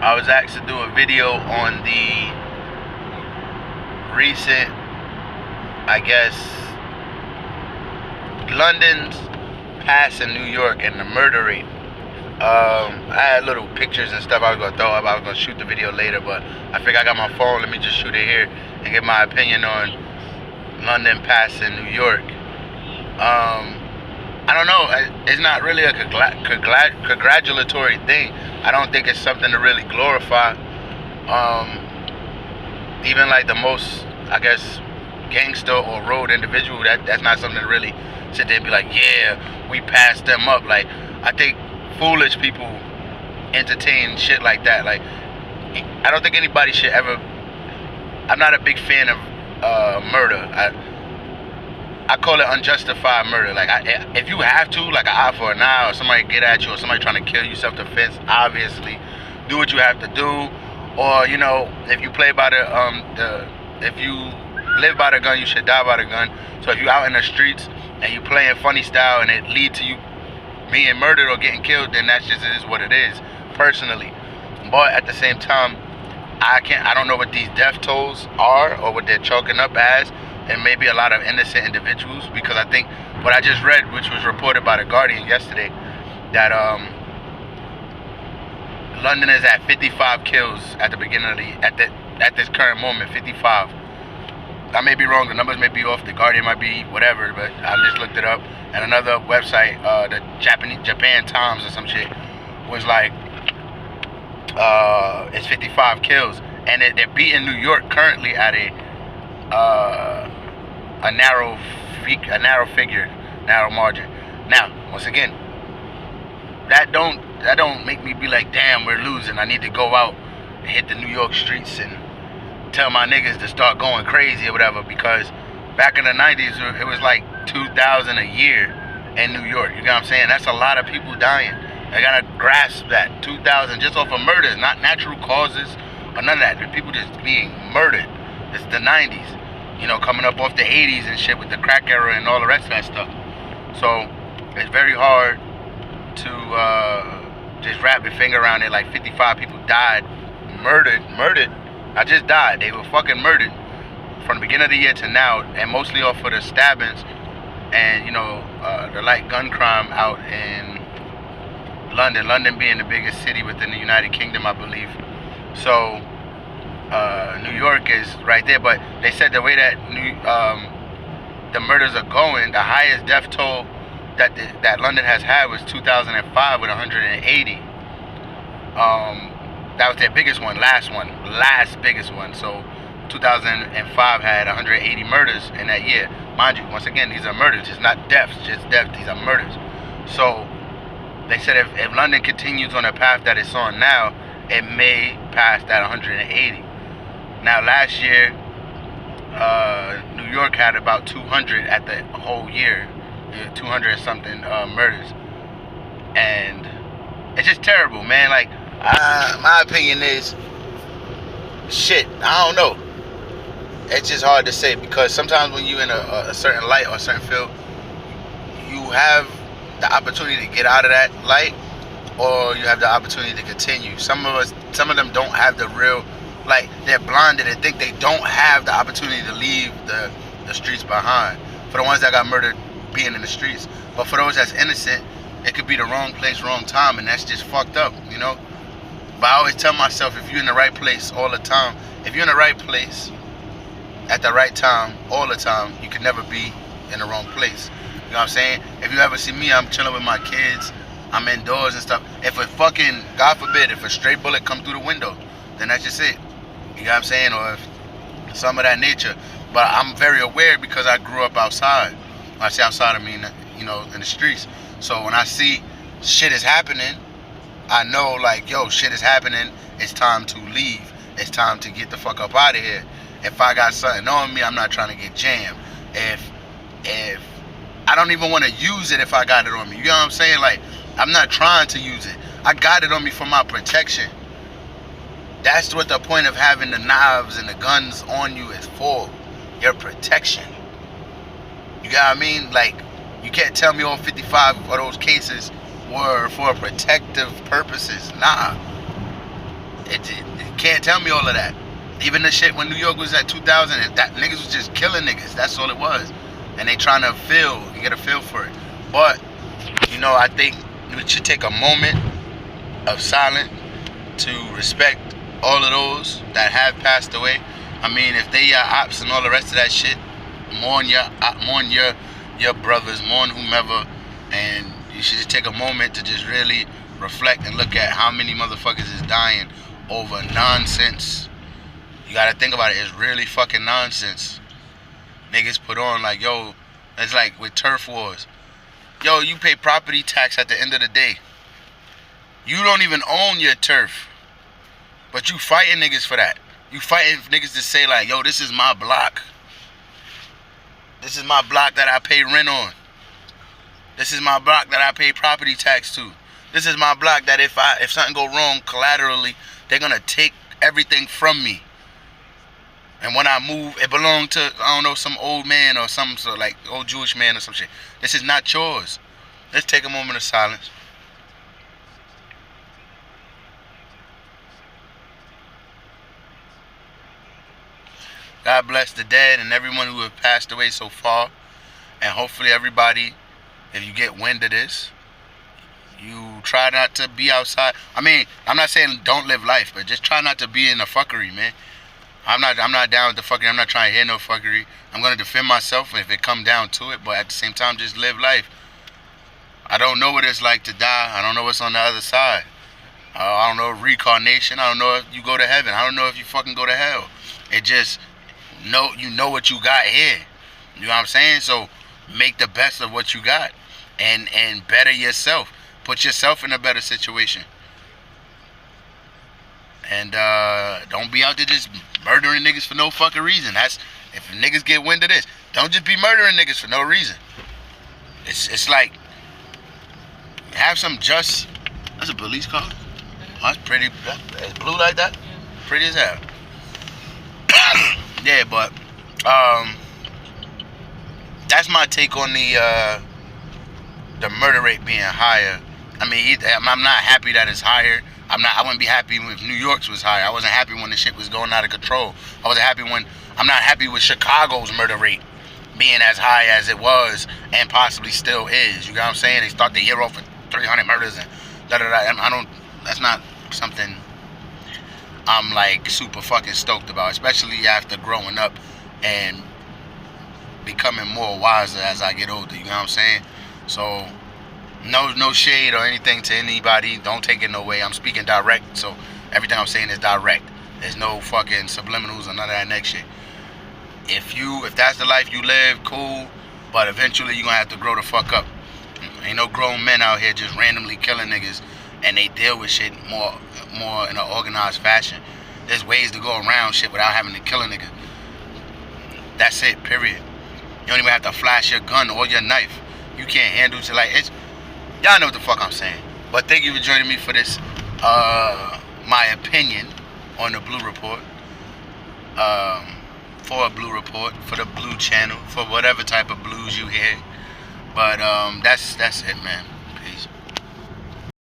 I was asked to do a video on the recent, I guess, London's pass in New York and the murder rate. I had little pictures and stuff I was gonna throw up. I was gonna shoot the video later, but I figured I got my phone. Let me just shoot it here and give my opinion on London pass in New York. I don't know. It's not really a congratulatory thing. I don't think it's something to really glorify. Even like the most, I guess, gangster or road individual, that's not something to really sit there and be like, yeah, we passed them up. Like, I think foolish people entertain shit like that. Like, I don't think anybody should ever. I'm not a big fan of murder. I call it unjustified murder. Like, if you have to, like an eye for an eye, or somebody get at you, or somebody trying to kill you, self-defense, obviously, do what you have to do. Or, you know, if you play by if you live by the gun, you should die by the gun. So if you out in the streets and you playing funny style and it lead to you being murdered or getting killed, then that's just, it is what it is, personally. But at the same time, I don't know what these death tolls are or what they're chalking up as, and maybe a lot of innocent individuals, because I think what I just read, which was reported by The Guardian yesterday, that London is at 55 kills at the beginning of at this current moment, 55. I may be wrong, the numbers may be off, The Guardian might be whatever, but I just looked it up. And another website, the Japan Times or some shit, was like, it's 55 kills. And they're beating New York currently at a narrow margin. Now, once again, that don't make me be like, damn, we're losing. I need to go out and hit the New York streets and tell my niggas to start going crazy or whatever, because back in the 90s, it was like 2,000 a year in New York. You know what I'm saying? That's a lot of people dying. I gotta grasp that. 2,000 just off of murders, not natural causes or none of that. People just being murdered. It's the 90s, you know, coming up off the 80s and shit with the crack era and all the rest of that stuff. So it's very hard to just wrap your finger around it. Like 55 people died, murdered. I just died. They were fucking murdered from the beginning of the year to now, and mostly off of the stabbings and, you know, the light gun crime out in London. London being the biggest city within the United Kingdom, I believe. So New York is right there, but they said the way that the murders are going, the highest death toll that London has had was 2005 with 180. That was their biggest one, last biggest one. So 2005 had 180 murders in that year. Mind you, once again, these are murders. It's not deaths, just deaths. These are murders. So they said if London continues on the path that it's on now, it may pass that 180. Now, last year, New York had about 200 at the whole year, 200 and something murders, and it's just terrible, man. Like, my opinion is, shit, I don't know. It's just hard to say, because sometimes when you're in a certain light or a certain field, you have the opportunity to get out of that light, or you have the opportunity to continue. Some of them don't have the real, like, they're blinded and think they don't have the opportunity to leave the streets behind. For the ones that got murdered being in the streets, but for those that's innocent, it could be the wrong place, wrong time, and that's just fucked up, you know. But I always tell myself, if you're in the right place all the time, if you're in the right place at the right time all the time, you can never be in the wrong place. You know what I'm saying? If you ever see me, I'm chilling with my kids, I'm indoors and stuff. If a fucking, God forbid, if a stray bullet come through the window, then that's just it. You know what I'm saying? Or if some of that nature. But I'm very aware because I grew up outside. When I say outside, I mean, you know, in the streets. So when I see shit is happening, I know, like, yo, shit is happening. It's time to leave. It's time to get the fuck up out of here. If I got something on me, I'm not trying to get jammed. If I don't even want to use it if I got it on me. You know what I'm saying? Like, I'm not trying to use it. I got it on me for my protection. That's what the point of having the knives and the guns on you is for. Your protection. You got what I mean? Like, you can't tell me all 55 of those cases were for protective purposes. Nah. It can't tell me all of that. Even the shit when New York was at 2000, that niggas was just killing niggas. That's all it was. And they trying to get a feel for it. But, you know, I think we should take a moment of silence to respect all of those that have passed away. I mean, if they are ops and all the rest of that shit, mourn your brothers, mourn whomever, and you should just take a moment to just really reflect and look at how many motherfuckers is dying over nonsense. You gotta think about it. It's really fucking nonsense. Niggas put on like, yo, it's like with turf wars. Yo, you pay property tax at the end of the day. You don't even own your turf, but you fighting niggas for that. You fighting niggas to say like, yo, this is my block. This is my block that I pay rent on. This is my block that I pay property tax to. This is my block that if something go wrong collaterally, they're gonna take everything from me. And when I move, it belonged to, I don't know, some old man or some sort of like old Jewish man or some shit. This is not yours. Let's take a moment of silence. God bless the dead and everyone who have passed away so far. And hopefully everybody, if you get wind of this, you try not to be outside. I mean, I'm not saying don't live life, but just try not to be in the fuckery, man. I'm not down with the fuckery. I'm not trying to hear no fuckery. I'm going to defend myself if it come down to it, but at the same time, just live life. I don't know what it's like to die. I don't know what's on the other side. I don't know reincarnation. I don't know if you go to heaven. I don't know if you fucking go to hell. It just, you know what you got here. You know what I'm saying? So make the best of what you got and better yourself. Put yourself in a better situation. And don't be out there just murdering niggas for no fucking reason. That's, if niggas get wind of this, don't just be murdering niggas for no reason. It's like, have some just. That's a police car. Oh, that's pretty. It's blue like that. Pretty as hell. Yeah, but that's my take on the murder rate being higher. I mean, I'm not happy that it's higher. I wouldn't be happy if New York's was higher. I wasn't happy when the shit was going out of control. I'm not happy with Chicago's murder rate being as high as it was and possibly still is. You know what I'm saying? They start the year off with 300 murders and da-da-da. That's not something I'm like super fucking stoked about, especially after growing up and becoming more wiser as I get older. You know what I'm saying? So no shade or anything to anybody. Don't take it no way. I'm speaking direct, so everything I'm saying is direct. There's no fucking subliminals or none of that next shit. If that's the life you live, cool. But eventually you're gonna have to grow the fuck up. Ain't no grown men out here just randomly killing niggas, and they deal with shit more in an organized fashion. There's ways to go around shit without having to kill a nigga. That's it, period. You don't even have to flash your gun or your knife. You can't handle shit like it's. Y'all know what the fuck I'm saying. But thank you for joining me for this, my opinion on the BLEU Report. For a BLEU Report, for the BLEU channel, for whatever type of blues you hear. But that's it, man. Peace.